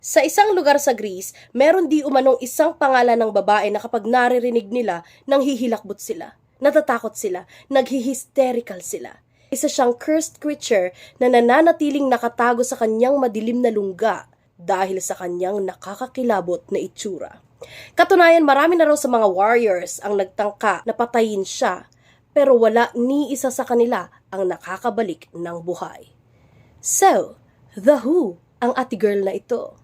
Sa isang lugar sa Greece, meron di umanong isang pangalan ng babae na kapag naririnig nila, nanghihilakbot sila, natatakot sila, naghihisterical sila. Isa siyang cursed creature na nananatiling nakatago sa kanyang madilim na lungga dahil sa kanyang nakakakilabot na itsura. Katunayan, marami na raw sa mga warriors ang nagtangka na patayin siya, pero wala ni isa sa kanila ang nakakabalik ng buhay. So, the who ang ate girl na ito?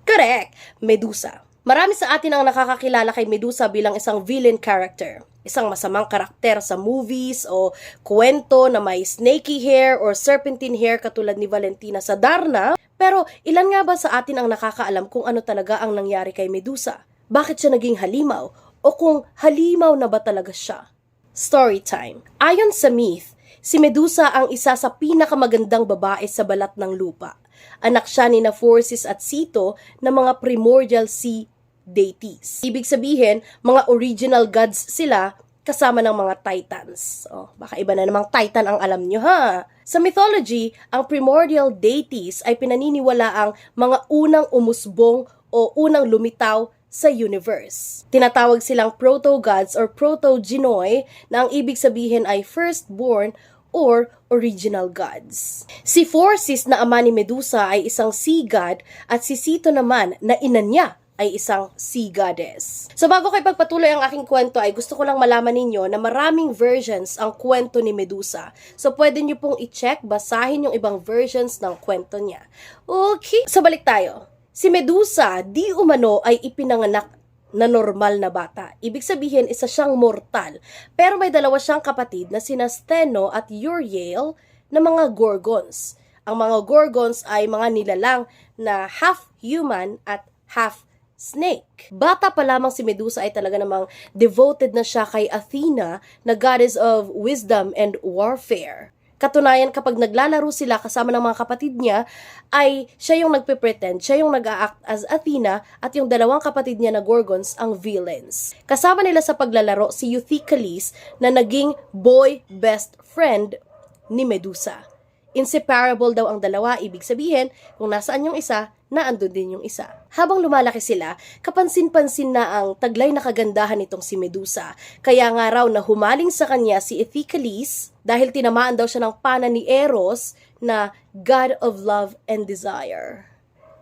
Correct! Medusa. Marami sa atin ang nakakakilala kay Medusa bilang isang villain character. Isang masamang karakter sa movies o kwento na may snaky hair or serpentine hair katulad ni Valentina sa Darna. Pero ilan nga ba sa atin ang nakakaalam kung ano talaga ang nangyari kay Medusa? Bakit siya naging halimaw? O kung halimaw na ba talaga siya? Story time. Ayon sa myth, si Medusa ang isa sa pinakamagandang babae sa balat ng lupa. Anak siya ni Phorcys at Sito na mga primordial sea deities. Ibig sabihin, mga original gods sila kasama ng mga titans. Baka iba na namang titan ang alam nyo ha. Sa mythology, ang primordial deities ay pinaniniwalaang mga unang umusbong o unang lumitaw sa universe. Tinatawag silang proto-gods or proto-genoi na ang ibig sabihin ay firstborn or original gods. Si Phorcys na ama ni Medusa ay isang sea god at si Sito naman na ina niya ay isang sea goddess. So bago ko ipagpatuloy ang aking kwento ay gusto ko lang malaman ninyo na maraming versions ang kwento ni Medusa. So pwede nyo pong i-check, basahin yung ibang versions ng kwento niya. Okay, so balik tayo. Si Medusa di umano ay ipinanganak na normal na bata. Ibig sabihin, isa siyang mortal. Pero may dalawa siyang kapatid na sina Steno at Uriel na mga Gorgons. Ang mga Gorgons ay mga nilalang na half human at half snake. Bata pa lamang si Medusa ay talaga namang devoted na siya kay Athena na goddess of wisdom and warfare. Katunayan, kapag naglalaro sila kasama ng mga kapatid niya, ay siya yung nagpe-pretend, siya yung nag-a-act as Athena at yung dalawang kapatid niya na Gorgons ang villains. Kasama nila sa paglalaro si Euthycles na naging boy best friend ni Medusa. Inseparable daw ang dalawa, ibig sabihin, kung nasaan yung isa, naandun din yung isa. Habang lumalaki sila, kapansin-pansin na ang taglay na kagandahan nitong si Medusa. Kaya nga raw na humaling sa kanya si Euthycles dahil tinamaan daw siya ng pana ni Eros na god of love and desire.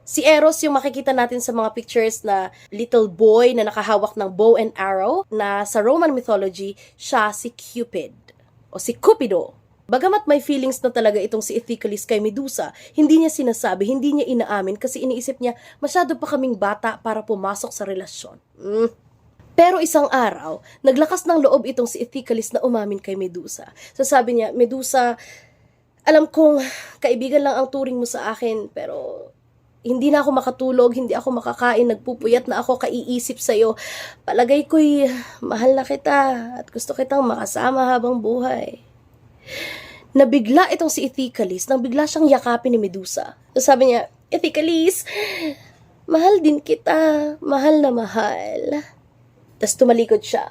Si Eros yung makikita natin sa mga pictures na little boy na nakahawak ng bow and arrow na sa Roman mythology, siya si Cupid o si Cupido. Bagamat may feelings na talaga itong si Euthycles kay Medusa, hindi niya sinasabi, hindi niya inaamin kasi iniisip niya masyado pa kaming bata para pumasok sa relasyon. Pero isang araw, naglakas ng loob itong si Euthycles na umamin kay Medusa. So sabi niya, Medusa, alam kong kaibigan lang ang turing mo sa akin, pero hindi na ako makatulog, hindi ako makakain, nagpupuyat na ako kaiisip sa'yo. Palagay ko'y mahal na kita at gusto kitang makasama habang buhay. Nabigla itong si Euthycles nang bigla siyang yakapin ni Medusa. So sabi niya, Euthycles, mahal din kita, mahal na mahal. Tapos tumalikod siya.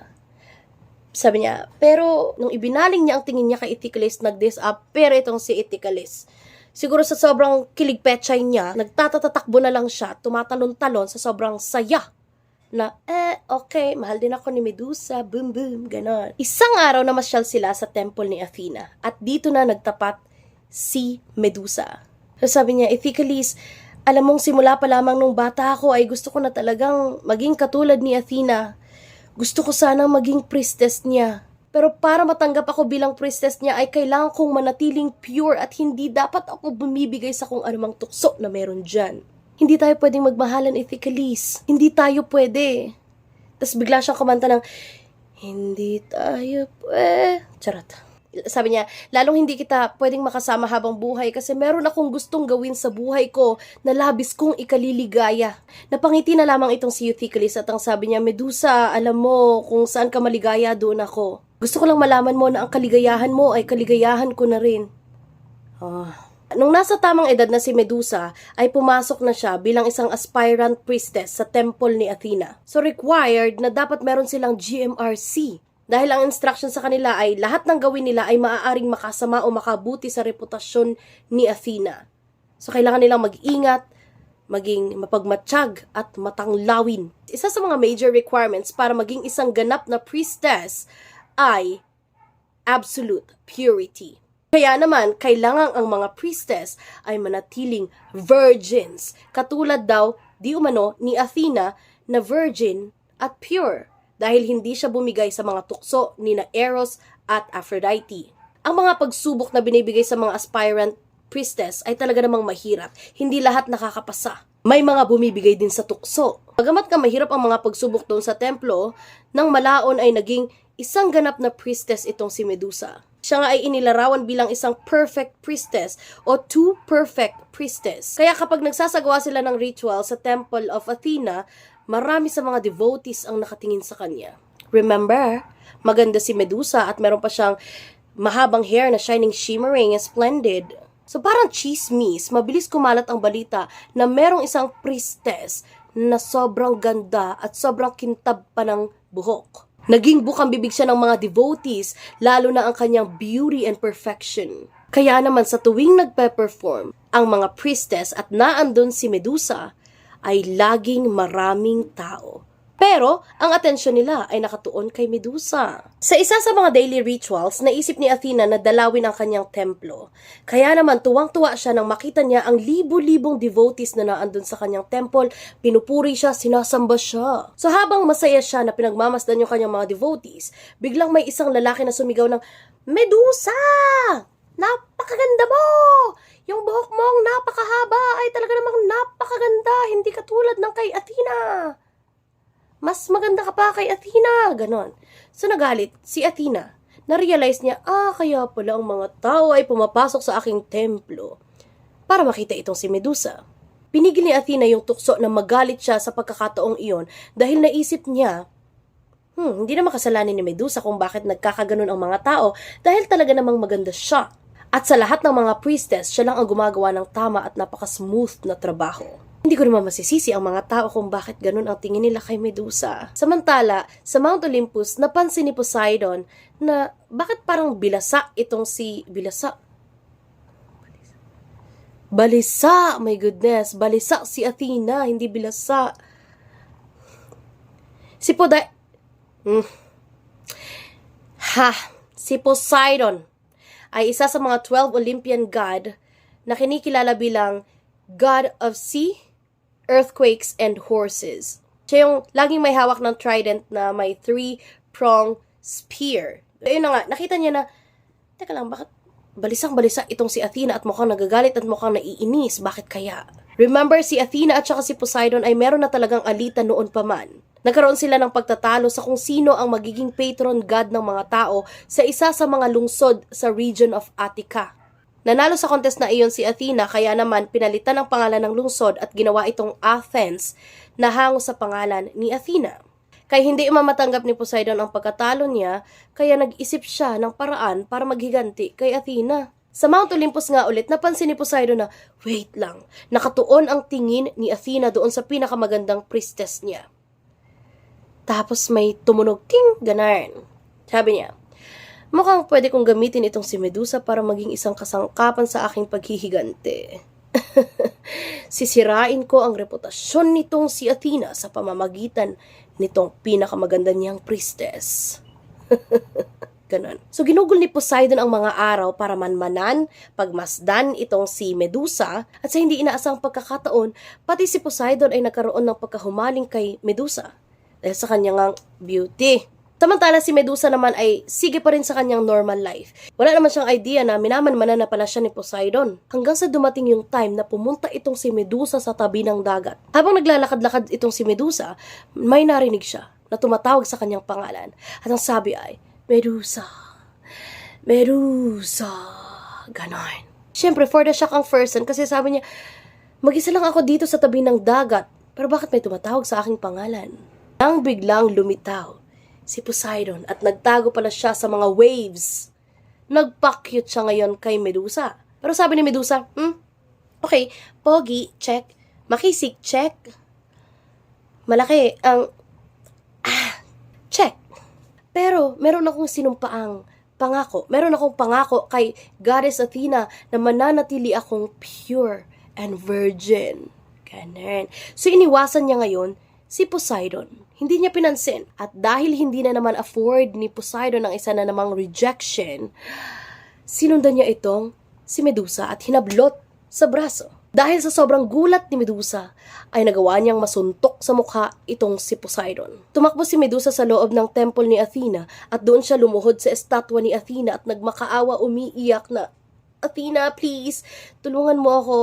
Sabi niya, pero nung ibinaling niya ang tingin niya kay Euthycles, nag-disappear itong si Euthycles. Siguro sa sobrang kilig-pechay niya, nagtatatakbo na lang siya, tumatalon-talon sa sobrang saya. Na, okay, mahal din ako ni Medusa, boom boom, ganon. Isang araw na masyal sila sa temple ni Athena at dito na nagtapat si Medusa. So sabi niya, Euthycles, alam mong simula pa lamang nung bata ako ay gusto ko na talagang maging katulad ni Athena. Gusto ko sanang maging priestess niya. Pero para matanggap ako bilang priestess niya ay kailangan kong manatiling pure at hindi dapat ako bumibigay sa kung anumang tukso na meron dyan. Hindi tayo pwedeng magmahalan, Euthycles. Hindi tayo pwede. Tapos bigla siyang kumanta ng, hindi tayo pwede. Charot. Sabi niya, lalong hindi kita pwedeng makasama habang buhay kasi meron akong gustong gawin sa buhay ko na labis kong ikaliligaya. Napangiti na lamang itong si Euthycles at ang sabi niya, Medusa, alam mo kung saan ka maligaya, doon ako. Gusto ko lang malaman mo na ang kaligayahan mo ay kaligayahan ko na rin. Nung nasa tamang edad na si Medusa, ay pumasok na siya bilang isang aspirant priestess sa temple ni Athena. So required na dapat meron silang GMRC. Dahil ang instruction sa kanila ay lahat ng gawin nila ay maaaring makasama o makabuti sa reputasyon ni Athena. So kailangan nilang mag-ingat maging mapagmatsyag at matanglawin. Isa sa mga major requirements para maging isang ganap na priestess ay absolute purity. Kaya naman, kailangan ang mga priestess ay manatiling virgins. Katulad daw, di umano, ni Athena na virgin at pure dahil hindi siya bumigay sa mga tukso ni na Eros at Aphrodite. Ang mga pagsubok na binibigay sa mga aspirant priestess ay talaga namang mahirap. Hindi lahat nakakapasa. May mga bumibigay din sa tukso. Bagamat ka mahirap ang mga pagsubok doon sa templo, nang malaon ay naging isang ganap na priestess itong si Medusa. Siya nga ay inilarawan bilang isang perfect priestess o two perfect priestess. Kaya kapag nagsasagawa sila ng ritual sa Temple of Athena, marami sa mga devotees ang nakatingin sa kanya. Remember, maganda si Medusa at meron pa siyang mahabang hair na shining, shimmering, and splendid. So parang chismis, mabilis kumalat ang balita na merong isang priestess na sobrang ganda at sobrang kintab pa ng buhok. Naging bukang bibig siya ng mga devotees, lalo na ang kanyang beauty and perfection. Kaya naman sa tuwing nagpe-perform ang mga priestess at naandun si Medusa, ay laging maraming tao. Pero, ang atensyon nila ay nakatuon kay Medusa. Sa isa sa mga daily rituals, naisip ni Athena na dalawin ang kanyang templo. Kaya naman, tuwang-tuwa siya nang makita niya ang libo-libong devotees na naandun sa kanyang temple. Pinupuri siya, sinasamba siya. So habang masaya siya na pinagmamasdan yung kanyang mga devotees, biglang may isang lalaki na sumigaw ng, "Medusa! Napakaganda mo! Yung buhok mong napakahaba ay talaga namang napakaganda, hindi katulad ng kay Athena. Mas maganda ka pa kay Athena," ganon. So nagalit si Athena. Na-realize niya, kaya pala ang mga tao ay pumapasok sa aking templo para makita itong si Medusa. Pinigil ni Athena yung tukso na magalit siya sa pagkakataong iyon dahil naisip niya, hindi na makasalanan ni Medusa kung bakit nagkakaganon ang mga tao dahil talaga namang maganda siya. At sa lahat ng mga priestess, siya lang ang gumagawa ng tama at napaka-smooth na trabaho. Hindi ko naman masisisi ang mga tao kung bakit ganun ang tingin nila kay Medusa. Samantala, sa Mount Olympus, napansin ni Poseidon na bakit parang bilasa itong si Balisa, my goodness, balisa si Athena, hindi bilasa. Si Poseidon ay isa sa mga 12 Olympian god na kinikilala bilang God of Sea, Earthquakes, and Horses. Siya yung laging may hawak ng trident na may 3-prong spear. Ayun na nga, nakita niya na, teka lang, bakit balisang-balisa itong si Athena at mukhang nagagalit at mukhang naiinis? Bakit kaya? Remember, si Athena at saka si Poseidon ay meron na talagang alitan noon pa man. Nagkaroon sila ng pagtatalo sa kung sino ang magiging patron god ng mga tao sa isa sa mga lungsod sa region of Attica. Nanalo sa contest na iyon si Athena, kaya naman pinalitan ang pangalan ng lungsod at ginawa itong Athens na hango sa pangalan ni Athena. Kaya hindi mamatanggap ni Poseidon ang pagkatalo niya, kaya nag-isip siya ng paraan para maghiganti kay Athena. Sa Mount Olympus nga ulit, napansin ni Poseidon na, wait lang, nakatuon ang tingin ni Athena doon sa pinakamagandang priestess niya. Tapos may tumunog, ting, ganon. Sabi niya, mukhang pwede kong gamitin itong si Medusa para maging isang kasangkapan sa aking paghihigante. Sisirain ko ang reputasyon nitong si Athena sa pamamagitan nitong pinakamaganda niyang priestess. Ganon. So ginugol ni Poseidon ang mga araw para manmanan, pagmasdan itong si Medusa, at sa hindi inaasang pagkakataon, pati si Poseidon ay nagkaroon ng pagkahumaling kay Medusa dahil sa kanyang beauty. Samantala si Medusa naman ay sige pa rin sa kanyang normal life. Wala naman siyang idea na minamanmanan na pala siya ni Poseidon. Hanggang sa dumating yung time na pumunta itong si Medusa sa tabi ng dagat. Habang naglalakad-lakad itong si Medusa, may narinig siya na tumatawag sa kanyang pangalan. At ang sabi ay, Medusa, Medusa, ganon. Siyempre, for the shock ang person kasi sabi niya, mag-isa lang ako dito sa tabi ng dagat. Pero bakit may tumatawag sa aking pangalan? Nang biglang lumitaw si Poseidon at nagtago pala siya sa mga waves. Nagpakyut siya ngayon kay Medusa. Pero sabi ni Medusa, okay, pogi, check. Makisig, check. Malaki ang, check. Pero meron akong sinumpaang pangako. Meron akong pangako kay Goddess Athena na mananatili akong pure and virgin. Ganun. So, iniwasan niya ngayon si Poseidon. Hindi niya pinansin. At dahil hindi na naman afford ni Poseidon ang isa na namang rejection, sinundan niya itong si Medusa at hinablot sa braso. Dahil sa sobrang gulat ni Medusa, ay nagawa niyang masuntok sa mukha itong si Poseidon. Tumakbo si Medusa sa loob ng temple ni Athena at doon siya lumuhod sa estatwa ni Athena at nagmakaawa umiiyak na, Athena, please, tulungan mo ako,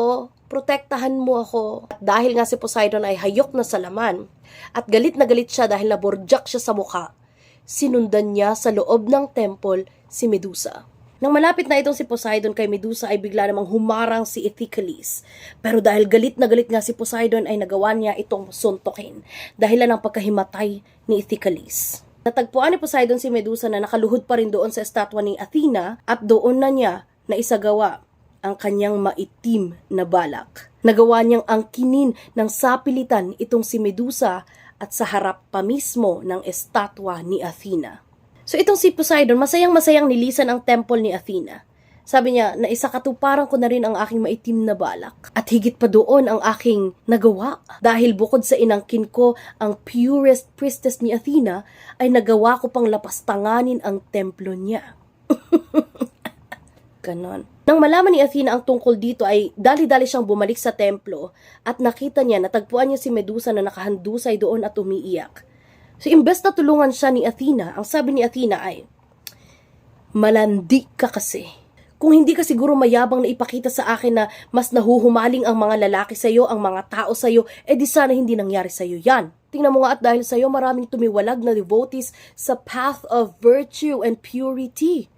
protektahan mo ako. At dahil nga si Poseidon ay hayok na sa laman at galit na galit siya dahil naborjak siya sa mukha, sinundan niya sa loob ng temple si Medusa. Nang malapit na itong si Poseidon kay Medusa ay bigla namang humarang si Ithacles. Pero dahil galit na galit nga si Poseidon ay nagawa niya itong suntokin dahilan ng pagkahimatay ni Ithacles. Natagpuan ni Poseidon si Medusa na nakaluhod pa rin doon sa estatwa ni Athena at doon na niya na isagawa ang kanyang maitim na balak. Nagawa niyang angkinin ng sapilitan itong si Medusa at sa harap pa mismo ng estatwa ni Athena. So itong si Poseidon, masayang-masayang nilisan ang temple ni Athena. Sabi niya, na isa katuparan ko na rin ang aking maitim na balak. At higit pa doon ang aking nagawa. Dahil bukod sa inangkin ko ang purest priestess ni Athena, ay nagawa ko pang lapastanganin ang templo niya. Ganon. Nang malaman ni Athena ang tungkol dito ay dali-dali siyang bumalik sa templo at nakita niya, natagpuan niya si Medusa na nakahandusay doon at umiiyak. So, imbes na tulungan siya ni Athena, ang sabi ni Athena ay, malandi ka kasi. Kung hindi ka siguro mayabang na ipakita sa akin na mas nahuhumaling ang mga lalaki sa'yo, ang mga tao sa'yo, di sana hindi nangyari sa'yo yan. Tingnan mo nga at dahil sa'yo maraming tumiwalag na devotees sa path of virtue and purity.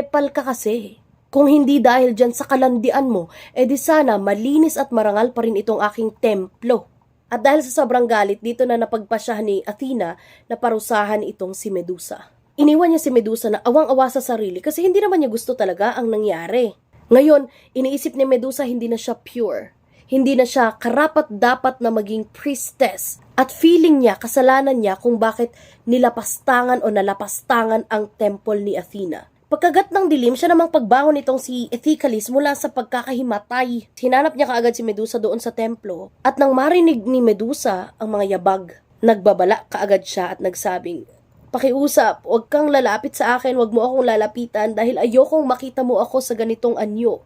Pal ka kasi. Kung hindi dahil dyan sa kalandian mo, di sana malinis at marangal pa rin itong aking templo. At dahil sa sobrang galit, dito na napagpasya ni Athena na parusahan itong si Medusa. Iniwan niya si Medusa na awang-awa sa sarili kasi hindi naman niya gusto talaga ang nangyari. Ngayon, iniisip ni Medusa hindi na siya pure. Hindi na siya karapat-dapat na maging priestess. At feeling niya, kasalanan niya kung bakit nilapastangan o nalapastangan ang temple ni Athena. Pagkagat ng dilim, siya namang pagbangon nitong si Ithacles mula sa pagkakahimatay. Hinanap niya kaagad si Medusa doon sa templo at nang marinig ni Medusa ang mga yabag, nagbabala kaagad siya at nagsabing, pakiusap, huwag kang lalapit sa akin, huwag mo akong lalapitan dahil ayokong makita mo ako sa ganitong anyo.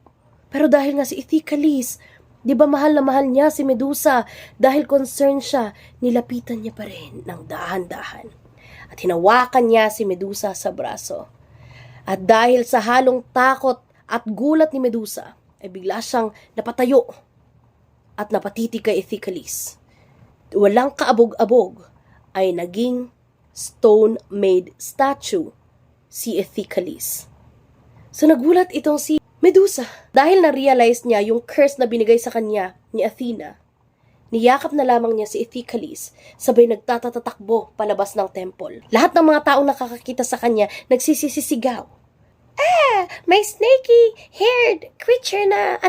Pero dahil nga si Ithacles, di ba mahal na mahal niya si Medusa, dahil concerned siya, nilapitan niya pa rin ng dahan-dahan. At hinawakan niya si Medusa sa braso. At dahil sa halong takot at gulat ni Medusa, ay bigla siyang napatayo at napatiti kay Ithacles. Walang kaabog-abog ay naging stone-made statue si Ithacles. So nagulat itong si Medusa dahil na-realize niya yung curse na binigay sa kanya ni Athena. Niyakap na lamang niya si Ithacles, sabay nagtatatakbo palabas ng temple. Lahat ng mga taong nakakakita sa kanya nagsisisigaw. May snaky-haired creature na,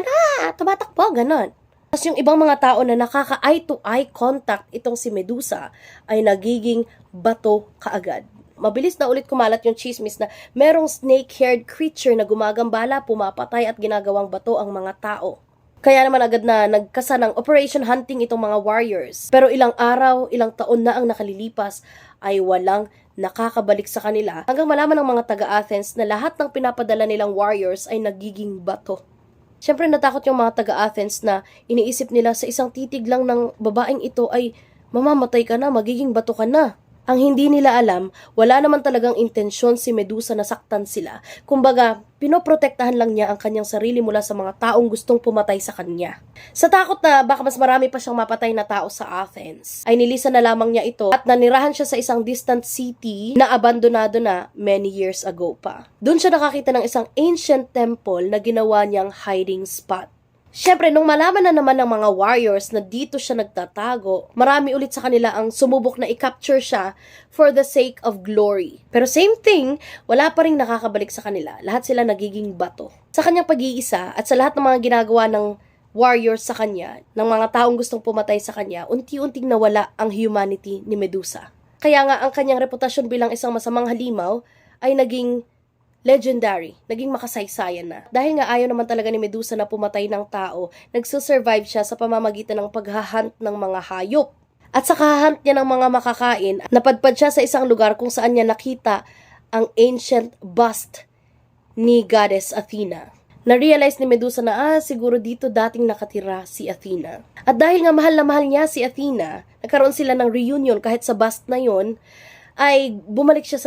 tumatakbo, ganon. Tapos yung ibang mga tao na nakaka-eye-to-eye contact itong si Medusa ay nagiging bato kaagad. Mabilis na ulit kumalat yung chismis na merong snake-haired creature na gumagambala, pumapatay at ginagawang bato ang mga tao. Kaya naman agad na nagkasa ng operation hunting itong mga warriors. Pero ilang araw, ilang taon na ang nakalilipas ay walang nakakabalik sa kanila hanggang malaman ng mga taga-Athens na lahat ng pinapadala nilang warriors ay nagiging bato. Siyempre natakot yung mga taga-Athens na iniisip nila sa isang titig lang ng babaeng ito ay mamamatay ka na, magiging bato ka na. Ang hindi nila alam, wala naman talagang intensyon si Medusa na saktan sila. Kumbaga, pinoprotektahan lang niya ang kanyang sarili mula sa mga taong gustong pumatay sa kanya. Sa takot na baka mas marami pa siyang mapatay na tao sa Athens, ay nilisan na lamang niya ito at nanirahan siya sa isang distant city na abandonado na many years ago pa. Doon siya nakakita ng isang ancient temple na ginawa niyang hiding spot. Siyempre, nung malaman na naman ng mga warriors na dito siya nagtatago, marami ulit sa kanila ang sumubok na i-capture siya for the sake of glory. Pero same thing, wala pa rin nakakabalik sa kanila. Lahat sila nagiging bato. Sa kanyang pag-iisa at sa lahat ng mga ginagawa ng warriors sa kanya, ng mga taong gustong pumatay sa kanya, unti-unting nawala ang humanity ni Medusa. Kaya nga ang kanyang reputasyon bilang isang masamang halimaw ay naging legendary, naging makasaysayan na. Dahil nga ayaw naman talaga ni Medusa na pumatay ng tao, nagsusurvive siya sa pamamagitan ng paghahunt ng mga hayop. At sa kahunt niya ng mga makakain, napadpad siya sa isang lugar kung saan niya nakita ang ancient bust ni Goddess Athena. Na-realize ni Medusa na siguro dito dating nakatira si Athena. At dahil nga mahal na mahal niya si Athena, nagkaroon sila ng reunion kahit sa bust na yon, ay bumalik siya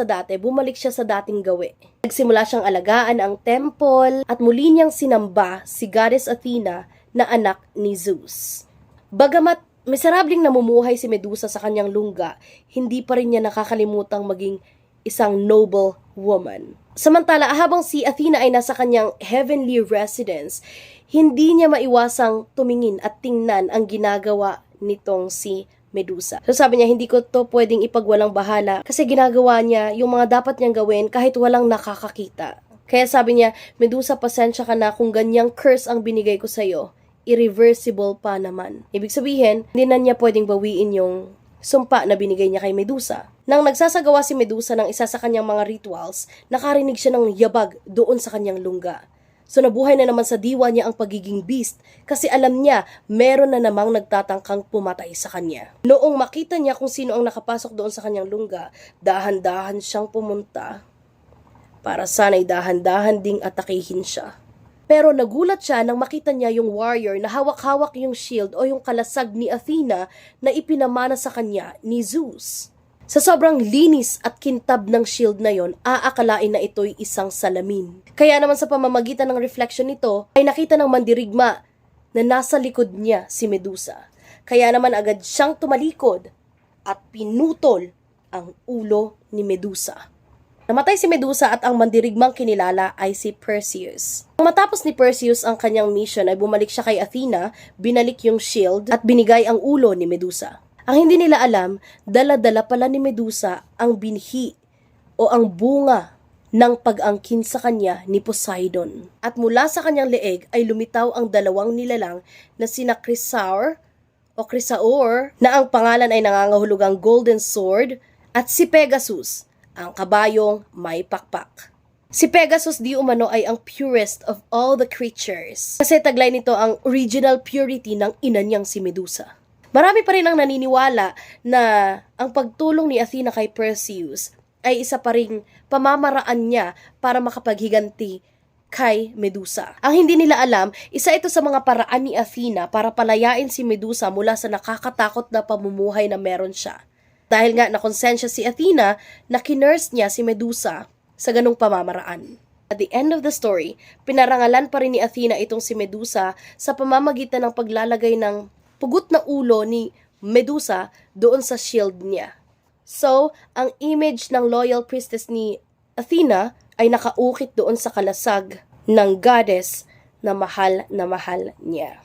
sa dating gawi. Nagsimula siyang alagaan ang temple at muli niyang sinamba si Goddess Athena na anak ni Zeus. Bagamat miserabling namumuhay si Medusa sa kanyang lungga, hindi pa rin niya nakakalimutang maging isang noble woman. Samantala, habang si Athena ay nasa kanyang heavenly residence, hindi niya maiwasang tumingin at tingnan ang ginagawa nitong si Medusa. So sabi niya, hindi ko to pwedeng ipagwalang bahala kasi ginagawa niya yung mga dapat niyang gawin kahit walang nakakakita. Kaya sabi niya, Medusa, pasensya ka na kung ganyang curse ang binigay ko sa'yo. Irreversible pa naman. Ibig sabihin, hindi na niya pwedeng bawiin yung sumpa na binigay niya kay Medusa. Nang nagsasagawa si Medusa ng isa sa kanyang mga rituals, nakarinig siya ng yabag doon sa kanyang lungga. So nabuhay na naman sa diwa niya ang pagiging beast kasi alam niya meron na namang nagtatangkang pumatay sa kanya. Noong makita niya kung sino ang nakapasok doon sa kanyang lungga, dahan-dahan siyang pumunta para sana'y dahan-dahan ding atakihin siya. Pero nagulat siya nang makita niya yung warrior na hawak-hawak yung shield o yung kalasag ni Athena na ipinamana sa kanya ni Zeus. Sa sobrang linis at kintab ng shield na yon, aakalain na ito'y isang salamin. Kaya naman sa pamamagitan ng reflection nito, ay nakita ng mandirigma na nasa likod niya si Medusa. Kaya naman agad siyang tumalikod at pinutol ang ulo ni Medusa. Namatay si Medusa at ang mandirigmang kinilala ay si Perseus. Matapos ni Perseus ang kanyang mission ay bumalik siya kay Athena, binalik yung shield at binigay ang ulo ni Medusa. Ang hindi nila alam, dala-dala pala ni Medusa ang binhi o ang bunga ng pag-angkin sa kanya ni Poseidon. At mula sa kanyang leeg ay lumitaw ang dalawang nilalang na sina Chrysaor na ang pangalan ay nangangahulugang golden sword at si Pegasus, ang kabayong may pakpak. Si Pegasus di umano ay ang purest of all the creatures kasi taglay nito ang original purity ng ina niyang si Medusa. Marami pa rin ang naniniwala na ang pagtulong ni Athena kay Perseus ay isa pa ring pamamaraan niya para makapaghiganti kay Medusa. Ang hindi nila alam, isa ito sa mga paraan ni Athena para palayain si Medusa mula sa nakakatakot na pamumuhay na meron siya. Dahil nga nakonsensya si Athena na kinurse niya si Medusa sa ganung pamamaraan. At the end of the story, pinarangalan pa rin ni Athena itong si Medusa sa pamamagitan ng paglalagay ng pugot na ulo ni Medusa doon sa shield niya. So, ang image ng loyal priestess ni Athena ay nakaukit doon sa kalasag ng goddess na mahal niya.